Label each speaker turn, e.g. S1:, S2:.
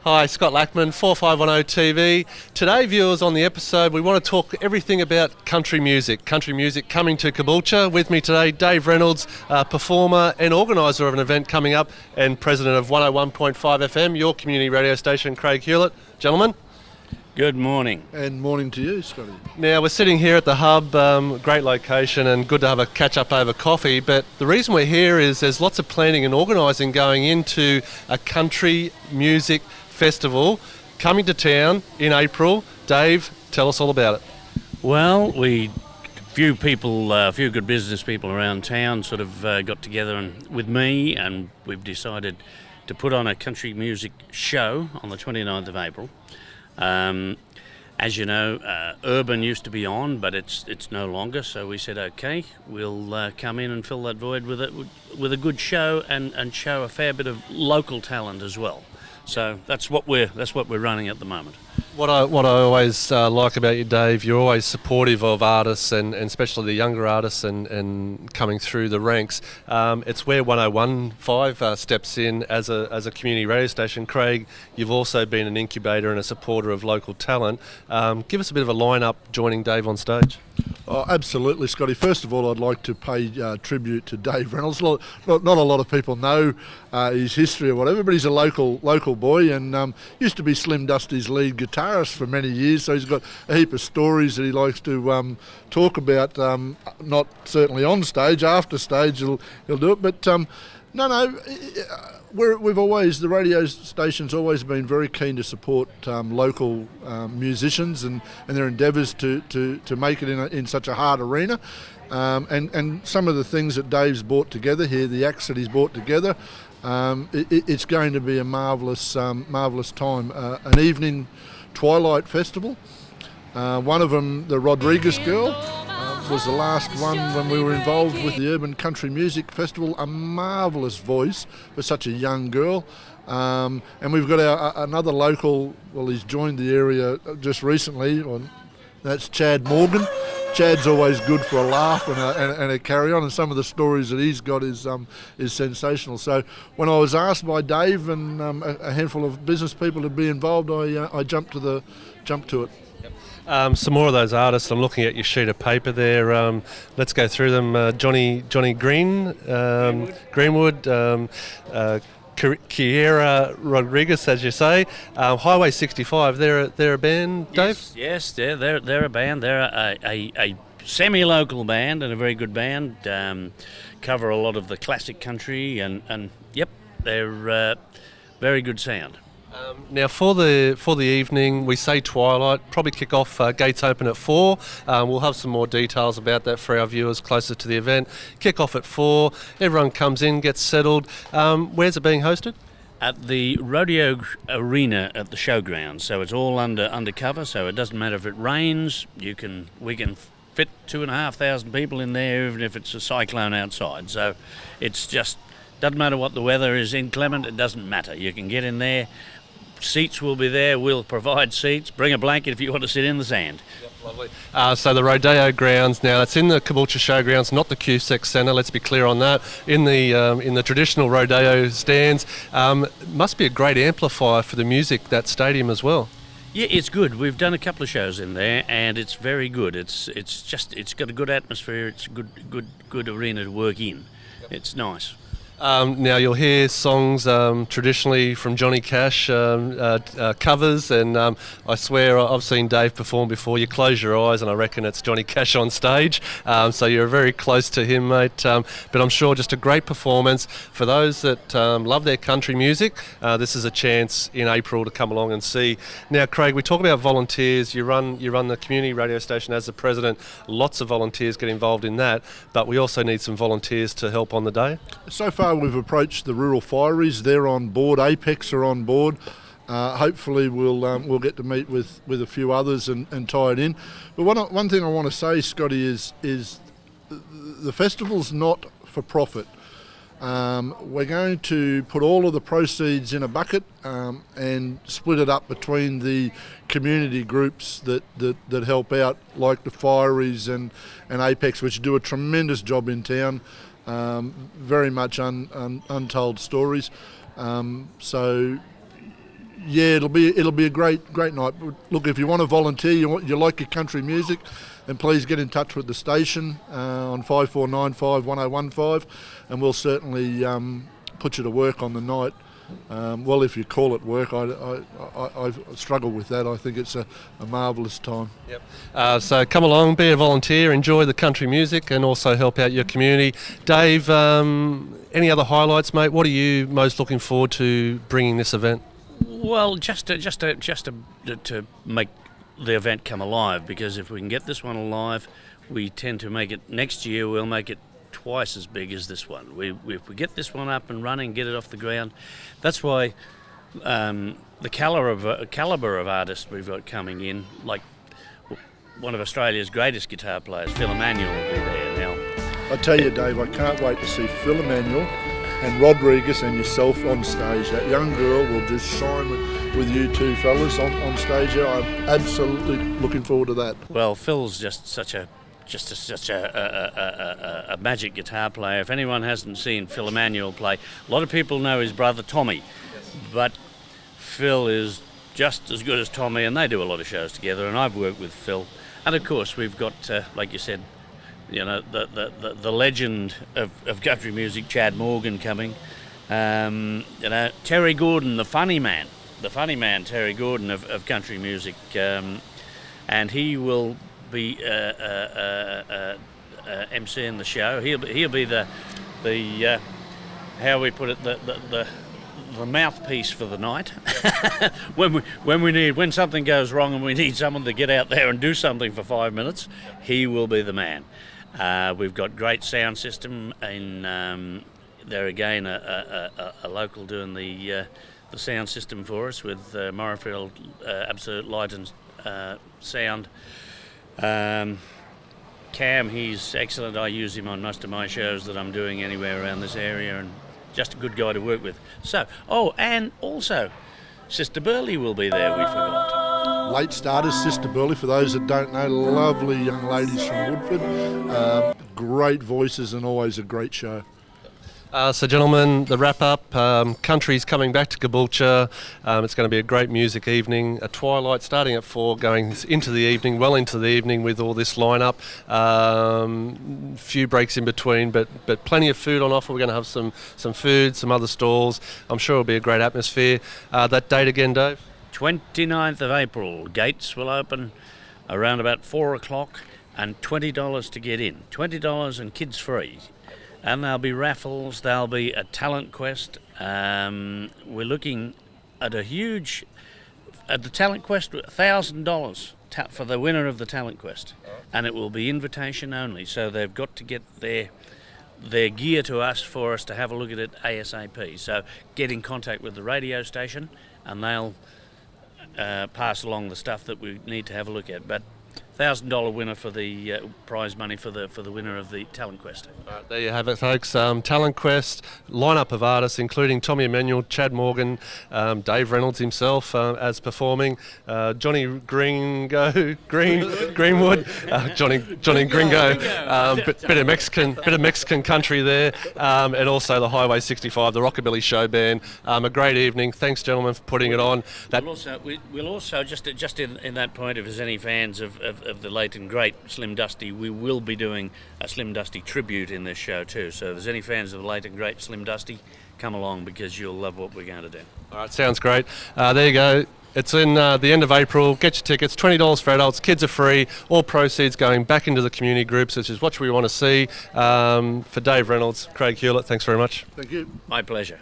S1: Hi, Scott Lackman, 4510 TV. Today, viewers, on the episode, we want to talk everything about country music. Country music coming to Caboolture. With me today, Dave Reynolds, performer and organiser of an event coming up, and president of 101.5 FM, your community radio station, Craig Hewlett. Gentlemen.
S2: Good morning.
S3: And morning to you, Scotty.
S1: Now, we're sitting here at the Hub, great location and good to have a catch-up over coffee, but the reason we're here is there's lots of planning and organising going into a country music festival coming to town in April. Dave, tell us all about it.
S2: Well, few good business people around town sort of got together with me, and we've decided to put on a country music show on the 29th of April. As you know, Urban used to be on, but it's no longer. So we said, okay, we'll come in and fill that void with a good show and show a fair bit of local talent as well. So that's what we're running at the moment.
S1: What I always like about you, Dave, you're always supportive of artists and especially the younger artists and coming through the ranks. It's where 101.5 steps in as a community radio station. Craig, you've also been an incubator and a supporter of local talent. Give us a bit of a line-up joining Dave on stage.
S3: Oh, absolutely, Scotty. First of all, I'd like to pay tribute to Dave Reynolds. Not a lot of people know his history or whatever, but he's a local boy and used to be Slim Dusty's lead guitarist for many years, so he's got a heap of stories that he likes to talk about, not certainly on stage. After stage he'll do it, but the radio station's always been very keen to support local musicians and their endeavours to make it in such a hard arena. And some of the things that Dave's brought together here, the acts that he's brought together, it's going to be a marvellous time. An evening twilight festival. One of them, the Rodriguez girl, was the last one when we were involved with the Urban Country Music Festival. A marvellous voice for such a young girl. And we've got another local, well, he's joined the area just recently, that's Chad Morgan. Chad's always good for a laugh and a carry-on, and some of the stories that he's got is sensational. So when I was asked by Dave and a handful of business people to be involved, I jumped to it.
S1: Some more of those artists. I'm looking at your sheet of paper there. Let's go through them. Johnny Greenwood, Kiera Rodriguez, as you say. Highway 65. They're a band, Dave.
S2: Yes, they're a band. They're a semi-local band and a very good band. Cover a lot of the classic country and yep, they're very good sound.
S1: Now for the evening, we say twilight, probably kick off, gates open at 4. We'll have some more details about that for our viewers closer to the event. Kick off at 4, everyone comes in, gets settled. Where's it being hosted?
S2: At the Rodeo Arena at the showground, so it's all undercover, so it doesn't matter if it rains, we can fit 2,500 people in there even if it's a cyclone outside. So it's just, doesn't matter what the weather is inclement, it doesn't matter. You can get in there. Seats will be there. We'll provide seats. Bring a blanket if you want to sit in the sand.
S1: Yep, lovely. So the Rodeo grounds now, it's in the Caboolture Showgrounds, not the Cusack Centre. Let's be clear on that. In the traditional Rodeo stands, must be a great amplifier for the music, that stadium as well.
S2: Yeah, it's good. We've done a couple of shows in there, and it's very good. It's got a good atmosphere. It's a good arena to work in. Yep. It's nice.
S1: Now you'll hear songs traditionally from Johnny Cash, covers, and I swear I've seen Dave perform before. You close your eyes and I reckon it's Johnny Cash on stage, so you're very close to him, mate. But I'm sure just a great performance. For those that love their country music, this is a chance in April to come along and see. Now, Craig, we talk about volunteers. You run the community radio station as the president. Lots of volunteers get involved in that, but we also need some volunteers to help on the day.
S3: So far we've approached the rural fireys. They're on board. Apex are on board. Hopefully we'll get to meet with a few others and tie it in. But one thing I want to say, Scotty, is the festival's not for profit. We're going to put all of the proceeds in a bucket and split it up between the community groups that help out, like the fireys and Apex, which do a tremendous job in town. Very much untold stories. So Yeah, it'll be a great night. Look, if you want to volunteer, you like your country music, then please get in touch with the station on 5495 and we'll certainly put you to work on the night. Well, if you call it work, I struggle with that. I think it's a marvellous time.
S1: Yep. So come along, be a volunteer, enjoy the country music, and also help out your community. Dave, any other highlights, mate? What are you most looking forward to bringing this event?
S2: Well, just to make the event come alive, because if we can get this one alive, we tend to make it next year. We'll make it twice as big as this one. If we get this one up and running, get it off the ground, that's why the calibre of artists we've got coming in, like one of Australia's greatest guitar players, Phil Emmanuel, will be there now.
S3: I tell you, Dave, I can't wait to see Phil Emmanuel and Rodriguez and yourself on stage. That young girl will just shine with you two fellas on stage. I'm absolutely looking forward to that.
S2: Well, Phil's just such a magic guitar player. If anyone hasn't seen Phil Emmanuel play, a lot of people know his brother Tommy, but Phil is just as good as Tommy, and they do a lot of shows together, and I've worked with Phil. And of course we've got, like you said, you know, the legend of country music, Chad Morgan, coming. You know, Terry Gordon, the funny man, Terry Gordon of country music, and he will be emceeing the show. He'll be the how we put it, the mouthpiece for the night. when something goes wrong and we need someone to get out there and do something for 5 minutes, he will be the man. We've got great sound system in there again, a local doing the sound system for us with Morrowfield Absolute Light and Sound. Cam, he's excellent. I use him on most of my shows that I'm doing anywhere around this area, and just a good guy to work with. So, and also Sister Burley will be there, we forgot.
S3: Late starters, Sister Burley, for those that don't know, lovely young ladies from Woodford. Great voices and always a great show.
S1: So gentlemen, the wrap up, country's coming back to Caboolture. It's going to be a great music evening, a twilight starting at 4, going into the evening, well into the evening with all this lineup. Few breaks in between, but plenty of food on offer. We're going to have some food, some other stalls. I'm sure it'll be a great atmosphere. That date again, Dave?
S2: 29th of April. Gates will open around about 4 o'clock, and $20 to get in. $20 and kids free. And there'll be raffles, there'll be a talent quest. We're looking at at the talent quest, $1,000 for the winner of the talent quest. And it will be invitation only, so they've got to get their gear to us for us to have a look at it ASAP. So get in contact with the radio station and they'll pass along the stuff that we need to have a look at. But $1,000 winner for the prize money for the winner of the Talent Quest.
S1: There you have it, folks. Talent Quest, lineup of artists including Tommy Emmanuel, Chad Morgan, Dave Reynolds himself as performing, Johnny Greenwood, Johnny Gringo, bit of Mexican country there, and also the Highway 65, the Rockabilly Show Band. A great evening. Thanks, gentlemen, for putting it on.
S2: We'll also just in that point, if there's any fans of the late and great Slim Dusty, we will be doing a Slim Dusty tribute in this show too. So if there's any fans of the late and great Slim Dusty, come along because you'll love what we're going to do. All
S1: right, sounds great. There you go. It's in the end of April. Get your tickets, $20 for adults, kids are free, all proceeds going back into the community groups, which is what we want to see. For Dave Reynolds, Craig Hewlett, thanks very much.
S3: Thank you.
S2: My pleasure.